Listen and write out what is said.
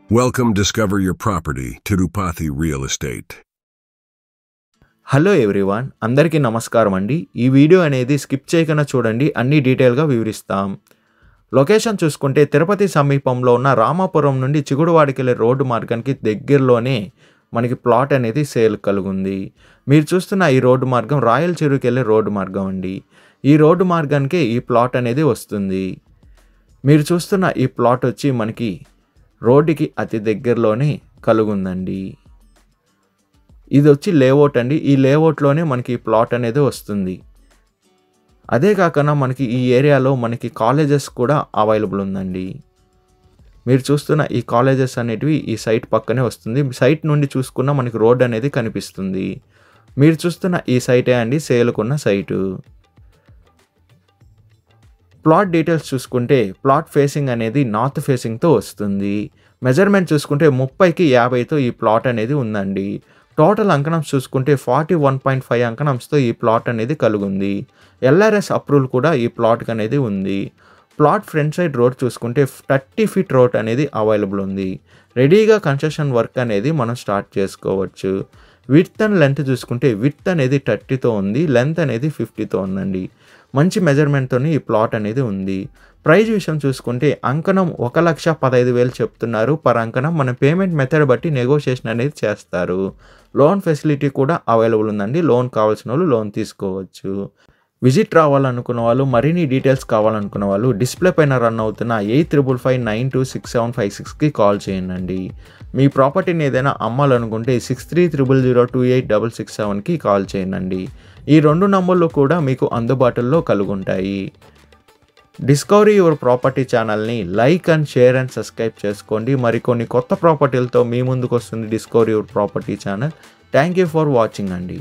Welcome, discover your property, Tirupati Real Estate. Hello everyone, అందరికీ నమస్కారం అండి. ఈ వీడియో అనేది స్కిప్ చేయకుండా చూడండి, అన్ని డీటెయిల్గా వివరిస్తాం. లొకేషన్ చూసుకుంటే తిరుపతి సమీపంలో ఉన్న రామాపురం నుండి చిగుడువాడికి వెళ్ళే రోడ్డు మార్గానికి దగ్గరలోనే మనకి ప్లాట్ అనేది సేల్ కలుగుంది. మీరు చూస్తున్న ఈ రోడ్డు మార్గం రాయల్ చెరువుకి వెళ్ళే రోడ్డు మార్గం అండి. ఈ రోడ్డు మార్గానికి ఈ ప్లాట్ అనేది వస్తుంది. మీరు చూస్తున్న ఈ ప్లాట్ వచ్చి మనకి రోడ్డుకి అతి దగ్గరలోనే కలుగుందండి. ఇది వచ్చి లేఅవుట్ అండి. ఈ లేఅవుట్లోనే మనకి ప్లాట్ అనేది వస్తుంది. అదే కాకుండా మనకి ఈ ఏరియాలో మనకి కాలేజెస్ కూడా అవైలబుల్ ఉందండి. మీరు చూస్తున్న ఈ కాలేజెస్ అనేటివి ఈ సైట్ పక్కనే వస్తుంది. సైట్ నుండి చూసుకున్న మనకి రోడ్ అనేది కనిపిస్తుంది. మీరు చూస్తున్న ఈ సైటే అండి సేల్కున్న సైటు. ప్లాట్ డీటెయిల్స్ చూసుకుంటే ప్లాట్ ఫేసింగ్ అనేది నార్త్ ఫేసింగ్తో వస్తుంది. మెజర్మెంట్ చూసుకుంటే 30కి 50తో ఈ ప్లాట్ అనేది ఉందండి. టోటల్ అంకణంస్ చూసుకుంటే 41.5 అంకణంస్తో ఈ ప్లాట్ అనేది కలుగుంది. ఎల్ఆర్ఎస్ అప్రూవల్ కూడా ఈ ప్లాట్కి అనేది ఉంది. ప్లాట్ ఫ్రంట్ సైడ్ రోడ్ చూసుకుంటే 30 ఫీట్ రోడ్ అనేది అవైలబుల్ ఉంది. రెడీగా కన్స్ట్రక్షన్ వర్క్ అనేది మనం స్టార్ట్ చేసుకోవచ్చు. విడ్త్ అండ్ లెంత్ చూసుకుంటే విడ్త్ అనేది 30తో ఉంది, లెంత్ అనేది 50తో ఉందండి. మంచి మెజర్మెంట్తోనే ఈ ప్లాట్ అనేది ఉంది. ప్రైజ్ విషయం చూసుకుంటే అంకణం 1,15,000 చెప్తున్నారు పర్ అంకణం. మన పేమెంట్ మెథడ్ బట్టి నెగోషియేషన్ అనేది చేస్తారు. లోన్ ఫెసిలిటీ కూడా అవైలబుల్ ఉందండి. లోన్ కావాల్సిన వాళ్ళు లోన్ తీసుకోవచ్చు. విజిట్ రావాలనుకున్న వాళ్ళు, మరిన్ని డీటెయిల్స్ కావాలనుకున్న వాళ్ళు డిస్ప్లే పైన రన్ అవుతున్న 8555926756కి కాల్ చేయండి. మీ ప్రాపర్టీని ఏదైనా అమ్మాలనుకుంటే 6300028667కి కాల్ చేయండి. ఈ 2 నంబర్లు కూడా మీకు అందుబాటులో కలుగుంటాయి. డిస్కవరీ యువర్ ప్రాపర్టీ ఛానల్ని like and share and subscribe చేసుకోండి. మరికొన్ని కొత్త ప్రాపర్టీలతో మీ ముందుకు వస్తుంది discovery your property channel. Thank you for watching అండి.